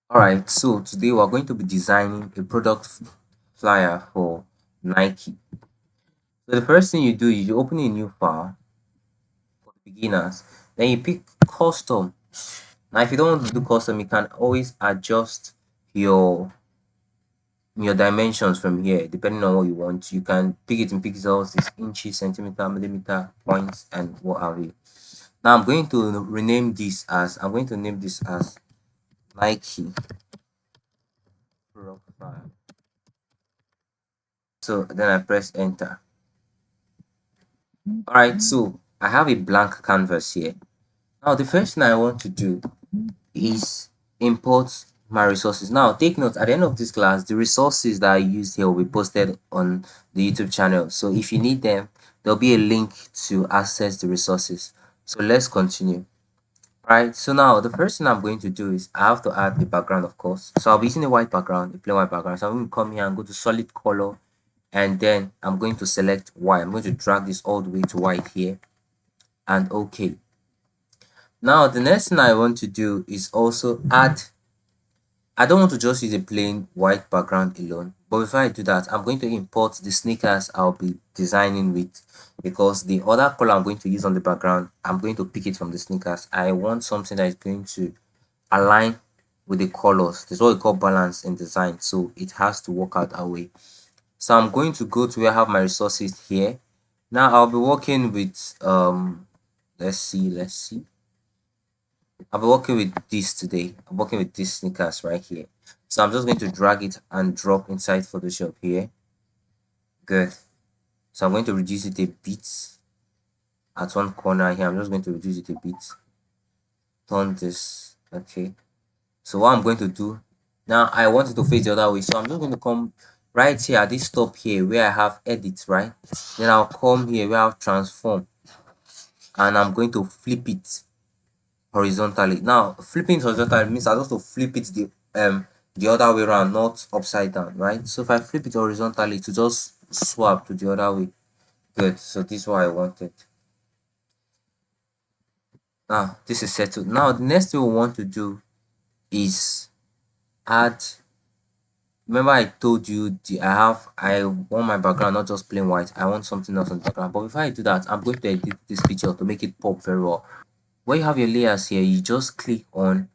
Alright, so today we're going to be designing a product flyer for Nike. So the first thing you do is you open a new file for the beginners, then you pick custom. Now if you don't want to do custom, you can always adjust your your dimensions from here depending on what you want. You can pick it in pixels, it's inches, centimeter, millimeter, points, and what have you. Now I'm going to name this as Nike product flyer. So then I press enter. Alright, so I have a blank canvas here. Now the first thing I want to do is import my resources. Now take note, at the end of this class, the resources that I used here will be posted on the YouTube channel. So if you need them, there'll be a link to access the resources. So let's continue. Right, so now the first thing I'm going to do is I have to add a background, of course. So I'll be using a white background, a plain white background. So I'm going to come here and go to solid color, and then I'm going to select white. I'm going to drag this all the way to white here, and okay. Now the next thing I want to do is also add. I don't want to just use a plain white background alone, but before I do that, I'm going to import the sneakers I'll be designing with, because the other color I'm going to use on the background, I'm going to pick it from the sneakers. I want something that is going to align with the colors. This is what we call balance in design, so it has to work out that way. So I'm going to go to where I have my resources here. Now I'll be working with let's see. I'll be working with this today. I'm working with these sneakers right here. So I'm just going to drag it and drop inside Photoshop here. Good. So I'm going to reduce it a bit at one corner here. I'm just going to reduce it a bit. Turn this. Okay. So what I'm going to do now, I want it to face the other way. So I'm just going to come right here at this top here where I have edit, right? Then I'll come here where I have transform, and I'm going to flip it horizontally. Now flipping it horizontally means I just to flip it the other way around, not upside down, right? So if I flip it horizontally to just swap to the other way. Good. So this is what I wanted. Now this is settled. Now the next thing we want to do is add. Remember I told you I want my background not just plain white. I want something else on the background. But before I do that, I'm going to edit this picture to make it pop very well. Where you have your layers here, you just click on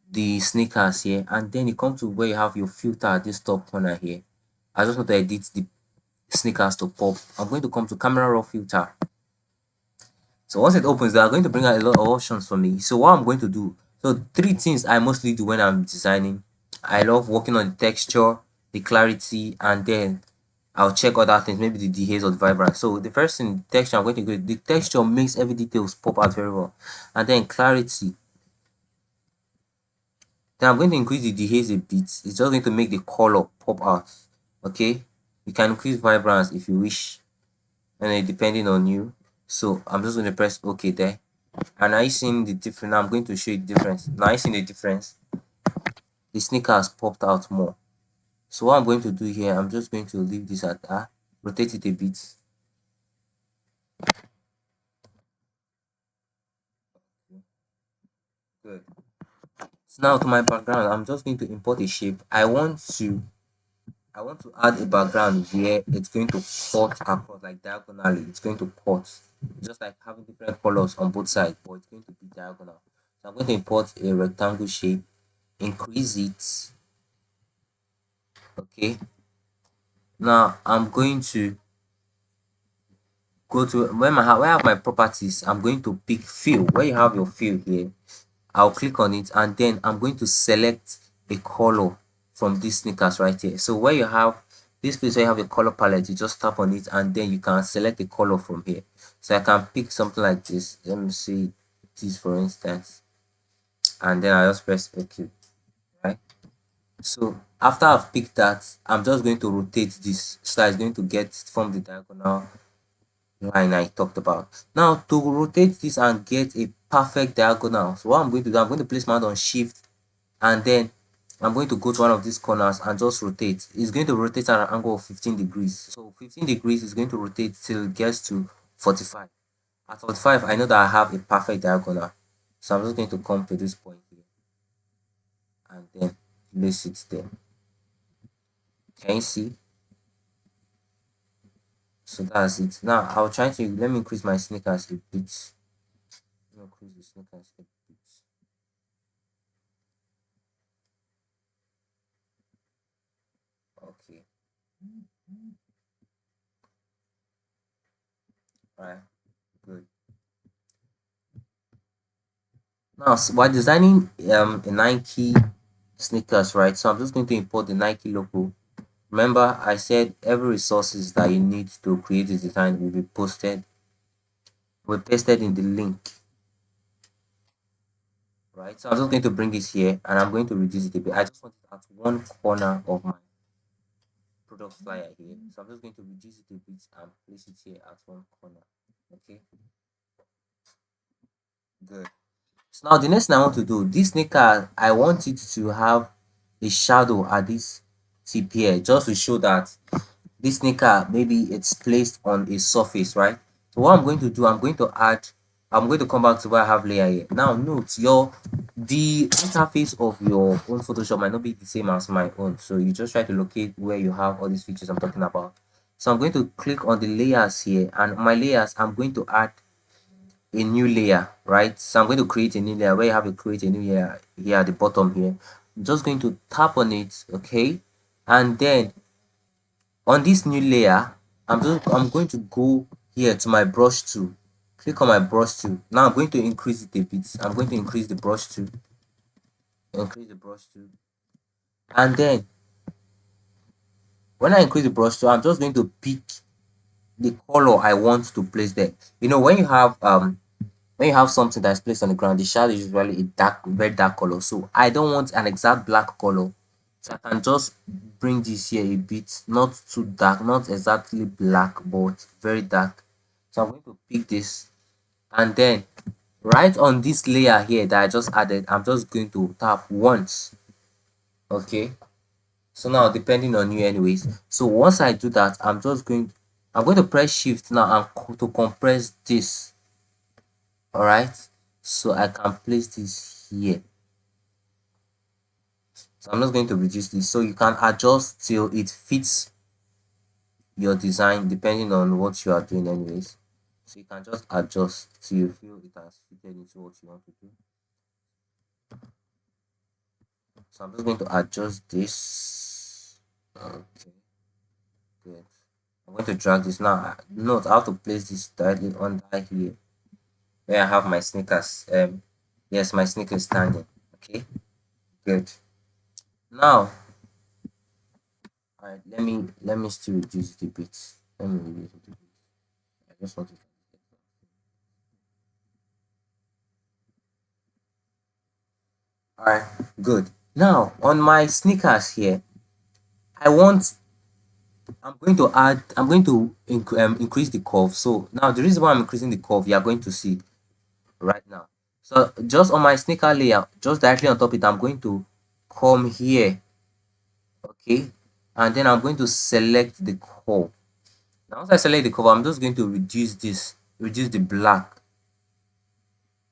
the sneakers here, and then you come to where you have your filter at this top corner here. I just want to edit the sneakers to pop. I'm going to come to camera raw filter. So once it opens, they are going to bring out a lot of options for me. So what I'm going to do, so three things I mostly do when I'm designing. I love working on the texture, the clarity, and then I'll check other things, maybe the dehaze or the vibrance. So the first thing, texture, I'm going to go. The texture makes every details pop out very well, and then clarity. Then I'm going to increase the dehaze a bit. It's just going to make the color pop out. Okay, you can increase vibrance if you wish, and depending on you. So I'm just going to press OK there. And are you seeing the difference? Now I'm going to show you the difference. Now are you seeing the difference? The sneaker has popped out more. So what I'm going to do here, I'm just going to leave this at that, rotate it a bit. Good. So now to my background, I'm just going to import a shape. I want to add a background where it's going to cut across like diagonally. It's going to cut, just like having different colors on both sides, but it's going to be diagonal. So I'm going to import a rectangle shape, increase it. Okay. Now I'm going to go to where I have my properties. I'm going to pick fill. Where you have your fill here, I'll click on it, and then I'm going to select a color from these sneakers right here. So where you have this place where you have a color palette, you just tap on it, and then you can select a color from here. So I can pick something like this. Let me see this for instance, and then I just press OK, right? So after I've picked that, I'm just going to rotate this so that it's going to get from the diagonal line I talked about. Now to rotate this and get a perfect diagonal, so what I'm going to do, I'm going to place my hand on shift, and then I'm going to go to one of these corners and just rotate. It's going to rotate at an angle of 15 degrees. So 15 degrees is going to rotate till it gets to 45. At 45, I know that I have a perfect diagonal. So I'm just going to come to this point here, and then place it there. Can you see? So that's it. Now I'll try to let me increase my sneakers a bit. Let me increase the sneakers a bit. Okay, right, good. Now while designing a Nike sneakers, right? So I'm just going to import the Nike logo. Remember, I said every resources that you need to create this design will be pasted in the link, right? So I'm just going to bring this here and I'm going to reduce it a bit. I just want it at one corner of my product flyer here. So I'm just going to reduce it a bit and place it here at one corner. Okay, good. So now the next thing I want to do, this sneaker, I want it to have a shadow at this tip here, just to show that this sneaker maybe it's placed on a surface, right? So what I'm going to do, I'm going to come back to where I have layer here. Now note the interface of your own Photoshop might not be the same as my own, so you just try to locate where you have all these features I'm talking about. So I'm going to click on the layers here, and my layers, I'm going to add a new layer, right? So I'm going to create a new layer. Where you have to create a new layer here at the bottom here, I'm just going to tap on it, okay? And then on this new layer, I'm going to go here to my brush tool, click on my brush tool. Now I'm going to increase it a bit. I'm going to increase the brush tool, and then when I increase the brush tool, I'm just going to pick the color I want to place there. You know, when you have something that's placed on the ground, the shadow is usually a dark, very dark color. So I don't want an exact black color. So I can just bring this here a bit, not too dark, not exactly black, but very dark. So I'm going to pick this, and then right on this layer here that I just added, I'm just going to tap once. Okay. So now depending on you anyways. So once I do that, I'm going to press shift now and to compress this. All right, so I can place this here. So I'm just going to reduce this, so you can adjust till it fits your design depending on what you are doing anyways. So you can just adjust till you feel it has fitted into what you want to do. So I'm just going to adjust this. Okay, good. I'm going to drag this now. Note I have to place this directly under here where I have my sneakers. Yes, my sneakers standing. Okay, good. Now, all right, let me still reduce it a bit. Let me reduce it a bit. I just want to. All right, good. Now on my sneakers here, I want. I'm going to increase the curve. So now the reason why I'm increasing the curve, you are going to see right now. So just on my sneaker layer, just directly on top of it, I'm going to come here, okay, and then I'm going to select the curve. Now once I select the curve, I'm just going to reduce the black.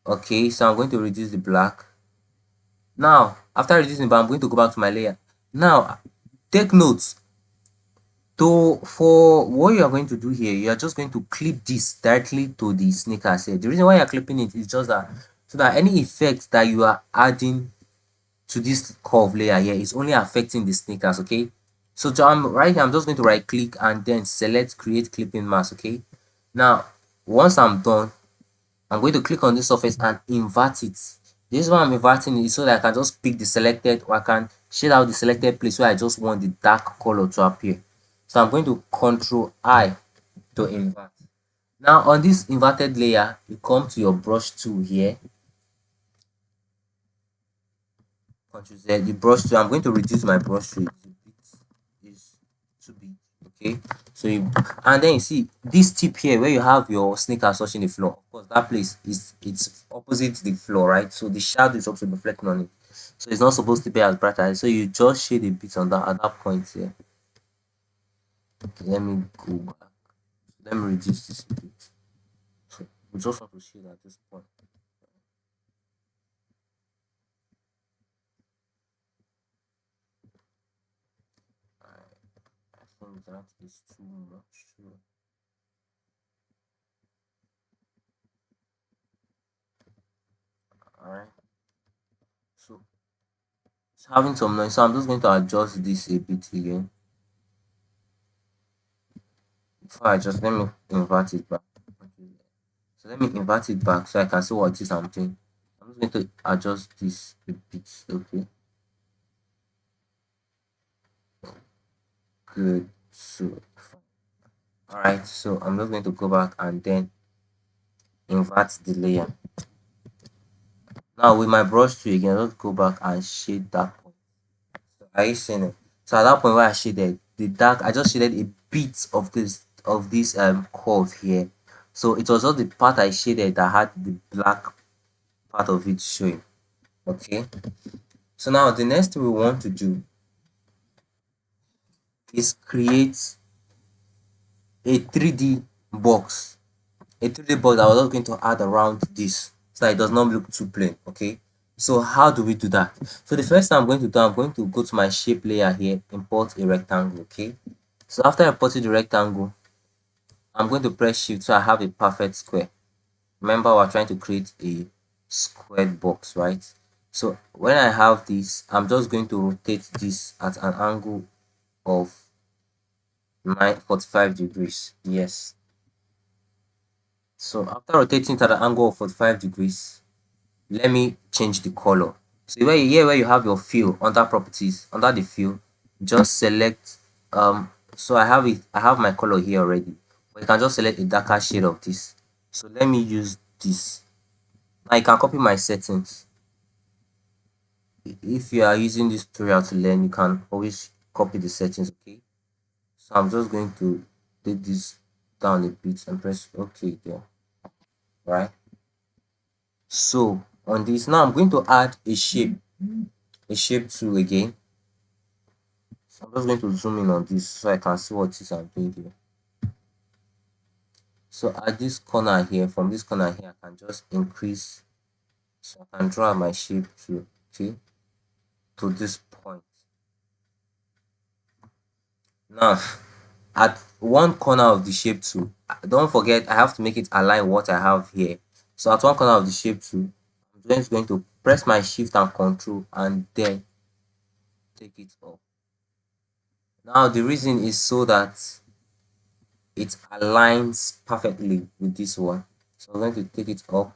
Okay, so I'm going to reduce the black. Now after reducing, but I'm going to go back to my layer. Now take note, to for what you are going to do here, you are just going to clip this directly to the sneakers here. The reason why you're clipping it is just that so that any effect that you are adding to this curve layer here is only affecting the sneakers. Okay, so right here, I'm just going to right click and then select create clipping mask. Okay, now once I'm done, I'm going to click on this surface and invert it. This is why I'm inverting it, so that I can just pick the selected, or I can shade out the selected place where I just want the dark color to appear. So I'm going to Control I to invert. Now on this inverted layer, you come to your brush tool here. Control Z, the brush tool. I'm going to reduce my brush tool. Is too big. Okay, so and then you see this tip here where you have your sneakers touching the floor. Of course, that place is it's opposite the floor, right? So the shadow is also reflecting on it. So it's not supposed to be as bright as, so you just shade a bit on that at that point here. Okay, let me go back. Let me reduce this a bit. So we just want to shade at this point. think that is too much. Alright, so it's having some noise, so I'm just going to adjust this a bit again. Before I just let me invert it back. Okay. So let me invert it back so I can see what it is I'm doing. I'm just going to adjust this a bit. Okay, good. So alright, so I'm just going to go back and then invert the layer. Now with my brush tool again, let's go back and shade that point. So are you seeing it? So at that point where I shaded the dark, I just shaded a bit of this curve here. So it was just the part I shaded that had the black part of it showing. Okay. So now the next thing we want to do is create a 3D box. A 3D box that we're just going to add around this so that it does not look too plain. Okay. So how do we do that? So the first thing I'm going to do, I'm going to go to my shape layer here, import a rectangle. Okay. So after importing the rectangle, I'm going to press shift so I have a perfect square. Remember, we're trying to create a squared box, right? So when I have this, I'm just going to rotate this at an angle of 45 degrees. Yes. So after rotating it at an angle of 45 degrees, let me change the color. So where you have your fill under properties, under the fill, just select so I have my color here already. But you can just select a darker shade of this. So let me use this. Now you can copy my settings. If you are using this tutorial to learn, you can always copy the settings, okay? So I'm just going to take this down a bit and press OK there, right? So on this, now I'm going to add a shape tool again. So I'm just going to zoom in on this so I can see what it is I'm doing here. So at this corner here, from this corner here, I can just increase. So I can draw my shape tool, okay, to this point. Now, at one corner of the shape tool, don't forget I have to make it align what I have here. So at one corner of the shape tool, I'm just going to press my shift and control and then take it up. Now the reason is so that it aligns perfectly with this one. So I'm going to take it up.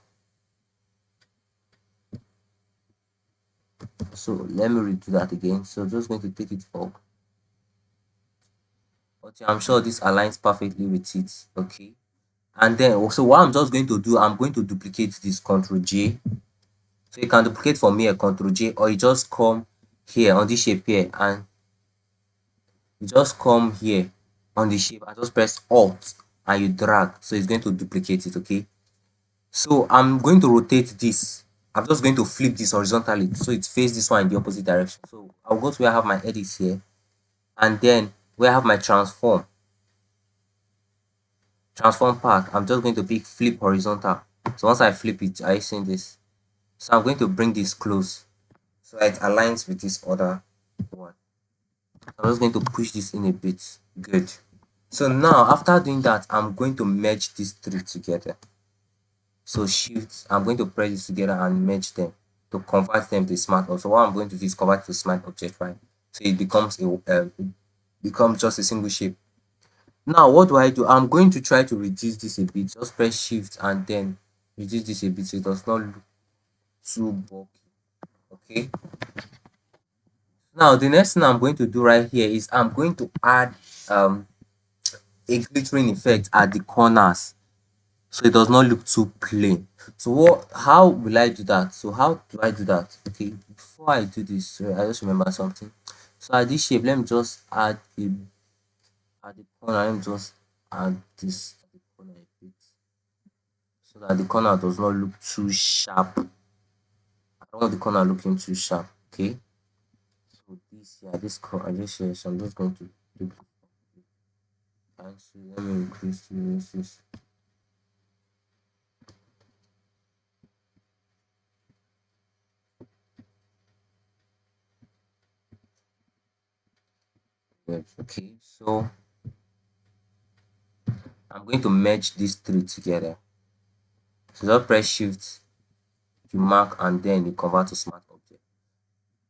So let me redo that again. So just going to take it up. Okay, I'm sure this aligns perfectly with it. Okay. And then also what I'm just going to do, I'm going to duplicate this, Ctrl J. So you can duplicate from here, Ctrl J, or you just come here on this shape here and you just come here on the shape and just press Alt and you drag. So it's going to duplicate it, okay? So I'm going to rotate this. I'm just going to flip this horizontally so it faces this one in the opposite direction. So I'll go to where I have my edits here and then where I have my transform path, I'm just going to pick flip horizontal. So once I flip it, I see this. So I'm going to bring this close so it aligns with this other one. I'm just going to push this in a bit. Good. So now after doing that, I'm going to merge these three together. So shift, I'm going to press this together and merge them to convert them to smart object. So what I'm going to do is convert to smart object, right? So it becomes just a single shape. Now what do I do? I'm going to try to reduce this a bit. Just press shift and then reduce this a bit so it does not look too bulky. Okay. Now the next thing I'm going to do right here is I'm going to add a glittering effect at the corners so it does not look too plain. So how will I do that? So how do I do that? Okay, before I do this, sorry, I just remember something. So at this shape, let me just add a at the corner, let me just add this at the corner a bit so that the corner does not look too sharp. I don't want the corner looking too sharp. Okay, so this corner, this here, so I'm just going to do cancel. Let me increase this. Good. Okay, so I'm going to merge these three together. So just press shift, you mark, and then you convert to smart object.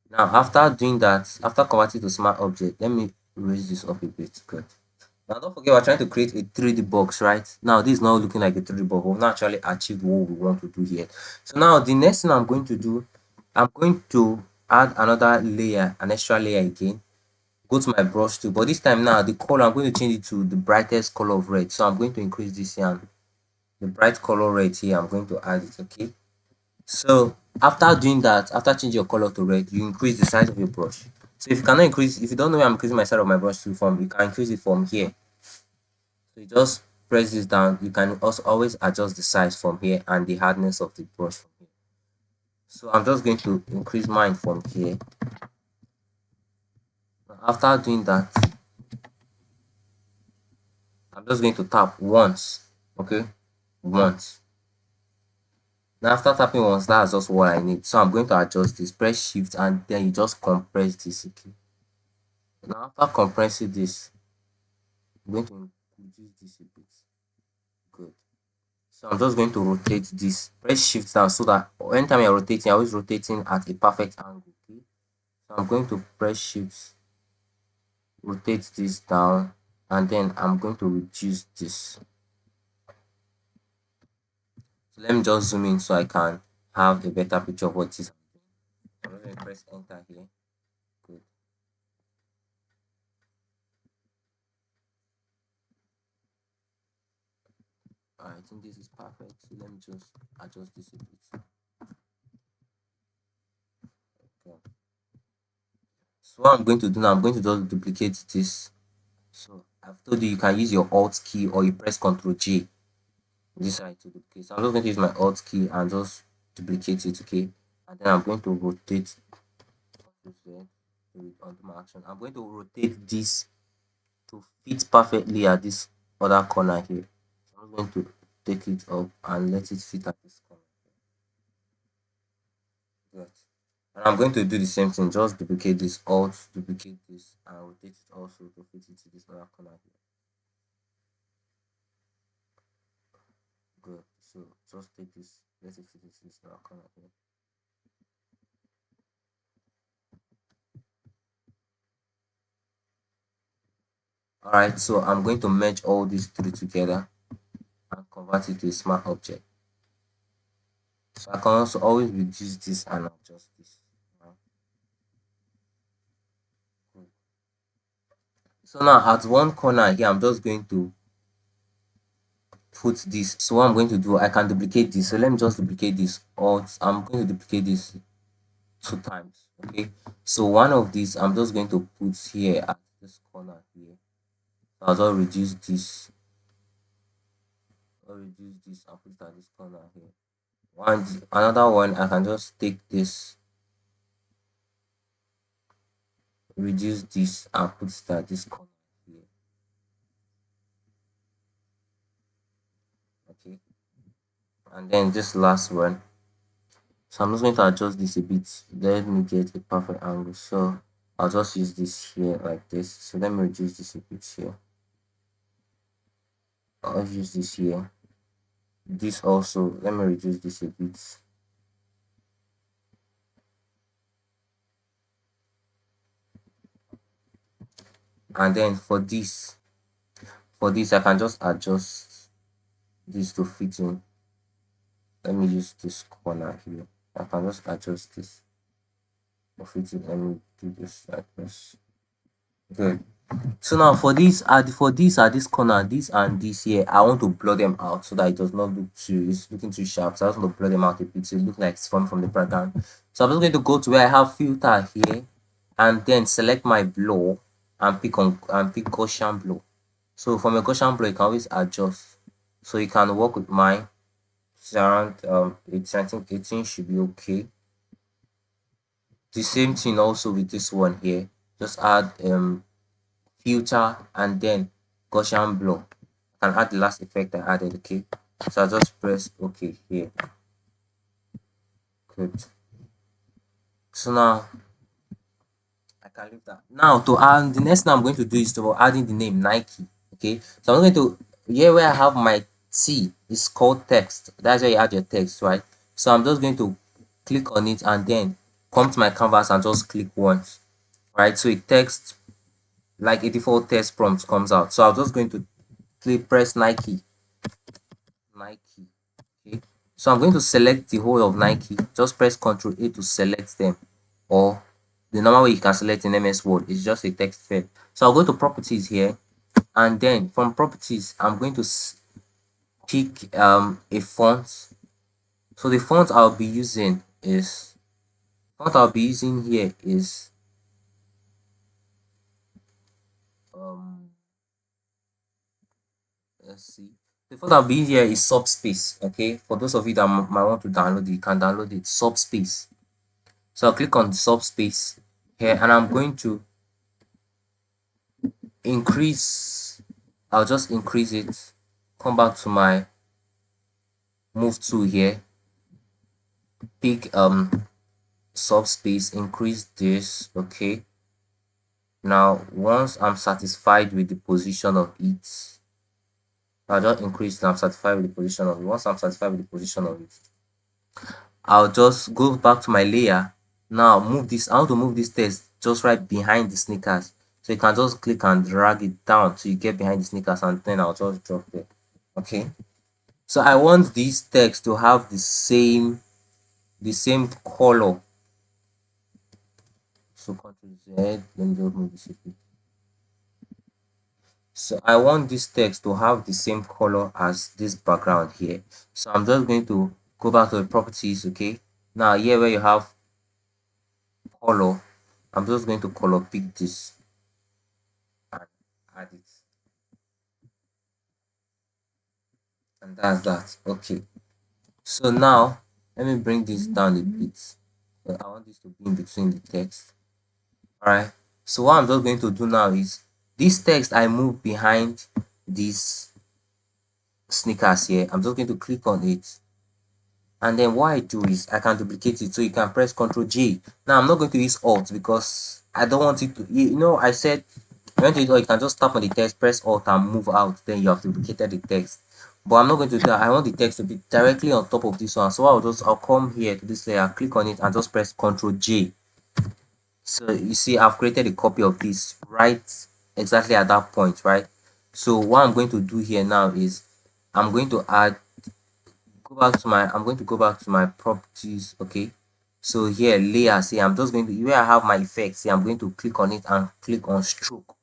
Now after doing that, after converting to smart object, let me raise this up a bit. Good. Now don't forget we're trying to create a 3D box, right? Now this is not looking like a 3D box. We've not actually achieved what we want to do here. So now the next thing I'm going to do, I'm going to add another layer, an extra layer again. Go to my brush tool, but this time now the color I'm going to change it to the brightest color of red. So I'm going to increase this here, and the bright color red here, I'm going to add it. Okay, so after doing that, after changing your color to red, you increase the size of your brush. So if you cannot increase, if you don't know where I'm increasing my size of my brush tool from, you can increase it from here. So you just press this down. You can also always adjust the size from here and the hardness of the brush from here. So I'm just going to increase mine from here. After doing that, I'm just going to tap once. Okay, once. Now after tapping once, that's just what I need. So I'm going to adjust this. Press shift and then you just compress this. Okay. Now after compressing this, I'm going to reduce this a bit. Good. So I'm just going to rotate this. Press shift down so that anytime you're rotating, you're always rotating at a perfect angle. Okay. So I'm going to press shift, rotate this down, and then I'm going to reduce this. So let me just zoom in so I can have a better picture of what it is. I'm going to press enter here. Good. I think this is perfect. So let me just adjust this a bit. Okay. So what I'm going to do now, I'm going to just duplicate this. So I've told you can use your Alt key or you press Ctrl J this side to duplicate. So I'm just going to use my Alt key and just duplicate it, okay? And then I'm going to rotate onto my action. I'm going to rotate this to fit perfectly at this other corner here. So I'm going to take it up and let it fit at this corner. Right. And I'm going to do the same thing, just duplicate this, alt, duplicate this, and rotate it also to fit it to this other corner here. Good. So just take this, let it fit it to this other corner here. Alright, so I'm going to merge all these three together and convert it to a smart object. So I can also always reduce this and adjust this. So now at one corner here, I'm just going to put this. So what I'm going to do, I can duplicate this. So let me just duplicate this. Or I'm going to duplicate this 2 times. Okay. So one of these, I'm just going to put here at this corner here. So I'll just reduce this. I'll reduce this and put it at this corner here. Another one, I can just take this, reduce this and put it at this corner here. Okay. And then this last one. So I'm just going to adjust this a bit. Let me get a perfect angle. So I'll just use this here like this. So let me reduce this a bit here. I'll use this here. This also, let me reduce this a bit. And then for this I can just adjust this to fit in. Let me use this corner here. I can just adjust this to fit in. Let me do this like this. Good. So now for this at this corner, this and this here, I want to blur them out so that it does not look too, it's looking too sharp. So I just want to blur them out a bit so it looks like it's coming from the background. So I'm just going to go to where I have filter here and then select my blur and pick Gaussian blur. So from a Gaussian blur, you can always adjust. So you can work with mine. It's around 18, I think 18 should be okay. The same thing also with this one here. Just add filter and then Gaussian blur. I can add the last effect I added, okay? So I just press OK here. Good. So now I can leave that. Now to add, the next thing I'm going to do is to adding the name Nike. Okay, so I'm going to, here where I have my T is called text. That's where you add your text, right? So I'm just going to click on it and then come to my canvas and just click once, right? So it text like a default text prompt comes out. So I'm just going to press Nike, Nike. Okay, so I'm going to select the whole of Nike. Just press Ctrl A to select them, or the normal way you can select in MS Word is just a text field. So I'll go to properties here, and then from properties I'm going to pick a font. So the font I'll be using here is um let's see, the font I'll be using here is Subspace. Okay, for those of you that might want to download it, you can download it, Subspace. So I'll click on Subspace here, and I'm going to increase, I'll just increase it, come back to my move tool here, pick Subspace, increase this. Okay, now once I'm satisfied with the position of it, I'll just increase it. I'm satisfied with the position of it. Once I'm satisfied with the position of it, I'll just go back to my layer. Now move this, I want to move this text just right behind the sneakers, so you can just click and drag it down till you get behind the sneakers, and then I'll just drop it. Okay, so I want this text to have the same color. So Ctrl Z, let me just move this a bit. So I want this text to have the same color as this background here. So I'm just going to go back to the properties. Okay, now here where you have color, I'm just going to color pick this and add it, and that's that. Okay, so now let me bring this down a bit. I want this to be in between the text. All right, so what I'm just going to do now is this text I move behind these sneakers here. I'm just going to click on it, and then what I do is I can duplicate it, so you can press Ctrl J. Now I'm not going to use Alt because I don't want it to, I said you want to use Alt, you can just tap on the text, press Alt and move out, then you have duplicated the text. But I'm not going to do that. I want the text to be directly on top of this one. So I'll come here to this layer, click on it and just press Ctrl J. So you see I've created a copy of this right exactly at that point, right? So what I'm going to do here now is I'm going to add, I'm going to go back to my properties. Okay, so here layers here, I'm just going to, where I have my effects here, I'm going to click on it and click on stroke.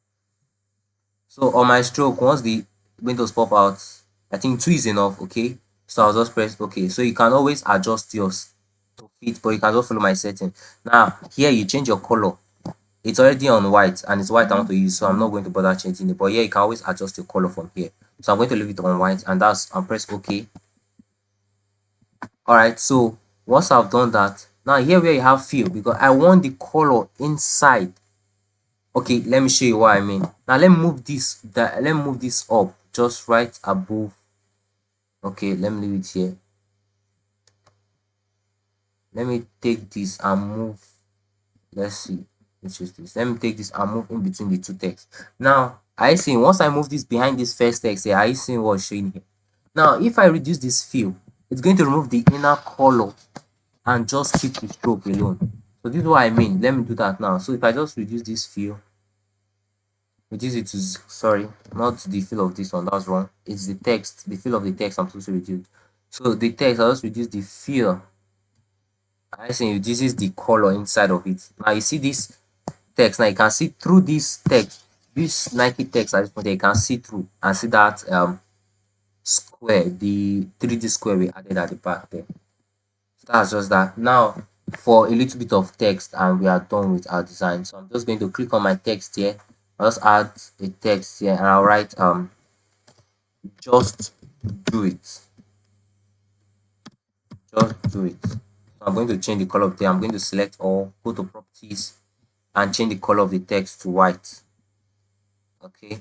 So on my stroke, once the windows pop out, I think 2 is enough. Okay, so I'll just press okay. So you can always adjust yours to fit, but you can just follow my setting. Now here you change your color. It's already on white and it's white I want to use, so I'm not going to bother changing it. But here you can always adjust your color from here. So I'm going to leave it on white, and press OK. All right, so once I've done that, now here where you have fill, because I want the color inside. Okay, let me show you what I mean. Now let me move this up just right above. Okay, let me leave it here. Let me take this and move. Let's see, which is this. Let me take this and move in between the two texts. Now I see once I move this behind this first text here, I see what's showing here. Now if I reduce this fill, it's going to remove the inner color and just keep the stroke alone. So this is what I mean. Let me do that now. So if I just reduce this fill, reduce it to, sorry, not the fill of this one, that's wrong. It's the text, the fill of the text I'm supposed to reduce. So the text, I'll just reduce the fill. I say it reduces the color inside of it. Now you see this text. Now you can see through this text, this Nike text at this point, you can see through and see that square, the 3D square we added at the back there. That's just that. Now for a little bit of text and we are done with our design. So I'm just going to click on my text here. I'll just add a text here and I'll write just do it. Just do it. So I'm going to change the color of there. I'm going to select all, go to properties and change the color of the text to white. Okay,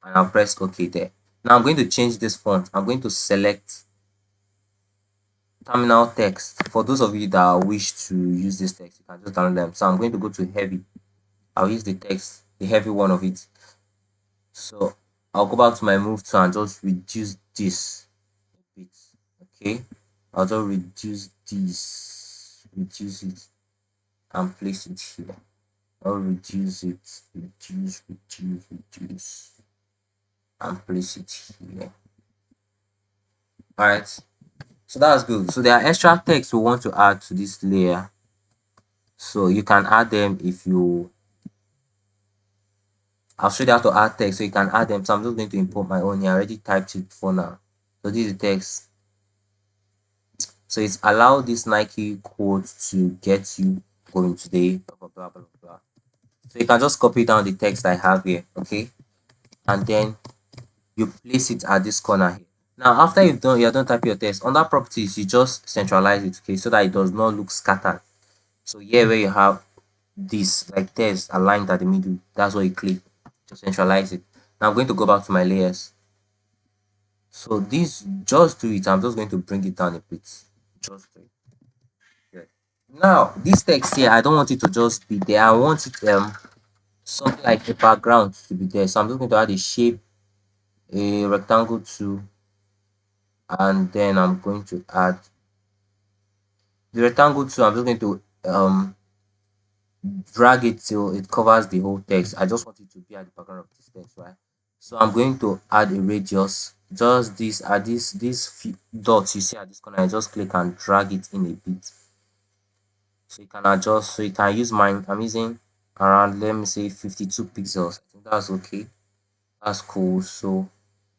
and I'll press OK there. Now I'm going to change this font. I'm going to select terminal text. For those of you that wish to use this text, you can just download them. So I'm going to go to heavy. I'll use the text, the heavy one of it. So I'll go back to my move tool and just reduce this a bit. Okay, I'll just reduce it and place it here. I'll reduce it, reduce, and place it here. Alright, so that's good. So there are extra text we want to add to this layer. So you can add them if you, I'll show you how to add text, so you can add them. So I'm just going to import my own here. I already typed it for now. So this is the text. So it's allow this Nike quote to get you going today, blah blah blah blah blah. So you can just copy down the text I have here, okay? And then you place it at this corner here. Now after you're done typing your text, under properties, you just centralize it, okay, so that it does not look scattered. So here where you have this like text aligned at the middle, that's what you click to centralize it. Now I'm going to go back to my layers. So this, just do it. I'm just going to bring it down a bit. Just do it. Good. Now this text here, I don't want it to just be there. I want it something like a background to be there. So I'm just going to add a shape, a rectangle to, and then I'm going to add the rectangle to. I'm just going to drag it till it covers the whole text. I just want it to be at the background of this text, right? So I'm going to add a radius, just this, at these few dots you see at this corner. I just click and drag it in a bit, so you can adjust. So you can use mine. I'm using around, let me say, 52 pixels. I think that's okay. That's cool. So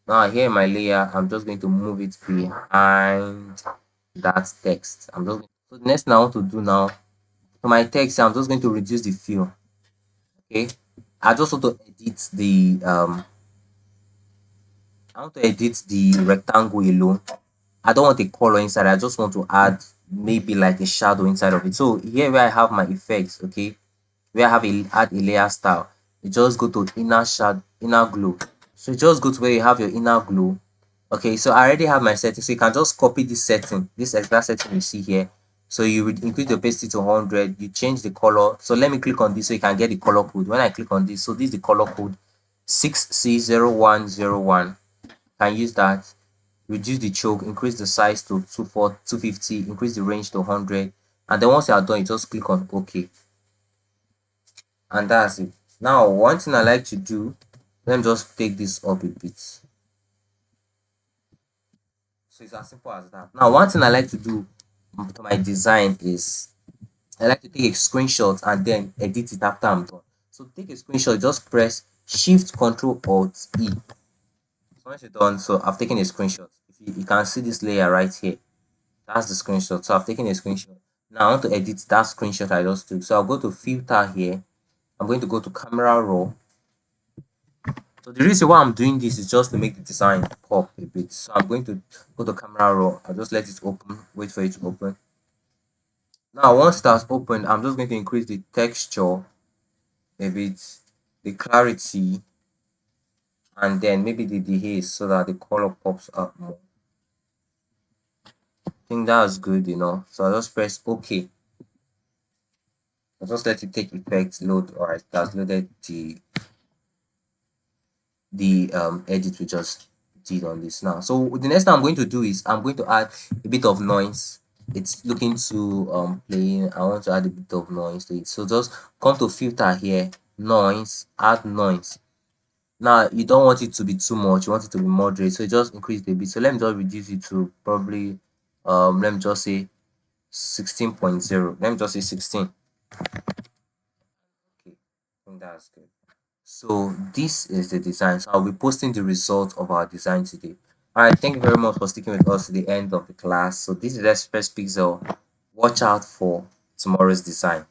now here in my layer, I'm just going to move it behind that text. So the next thing I want to do now, for my text, I'm just going to reduce the fill. Okay, I just want to edit the rectangle alone. I don't want a color inside. I just want to add maybe like a shadow inside of it. So here where I have my effects, okay, where I have add a layer style, you just go to inner shadow, inner glow. So you just go to where you have your inner glow. Okay, so I already have my setting, so you can just copy this setting, this exact setting you see here. So you would increase the opacity to 100, you change the color. So let me click on this so you can get the color code. When I click on this, so this is the color code 6C0101. Can use that. Reduce the choke, increase the size to 250, increase the range to 100, and then once you are done, you just click on OK, and that's it. Now one thing I like to do, let me just take this up a bit. So it's as simple as that. Now one thing I like to do to my design is I like to take a screenshot and then edit it after I'm done. So take a screenshot, just press Shift Control Alt E. So once you're done, so I've taken a screenshot. If you can see this layer right here, that's the screenshot. So I've taken a screenshot. Now I want to edit that screenshot I just took. So I'll go to filter here. I'm going to go to camera raw. So the reason why I'm doing this is just to make the design pop a bit. So I'm going to go to camera raw. I'll just let it open, wait for it to open. Now once that's opened, I'm just going to increase the texture a bit, the clarity, and then maybe the haze so that the color pops up more. I think that's good enough. So I'll just press OK. I'll just let it take effect, load. Alright, that's loaded the edit we just did on this now. So the next thing I'm going to do is I'm going to add a bit of noise. It's looking to plain. I want to add a bit of noise to it. So just come to filter here, noise, add noise. Now you don't want it to be too much, you want it to be moderate, so you just increase it a bit. So let me just reduce it to probably let me just say 16.0. Let me just say 16. Okay, I think that's good. So this is the design. So I'll be posting the result of our design today. All right, thank you very much for sticking with us to the end of the class. So this is Xpress-Pixel. Watch out for tomorrow's design.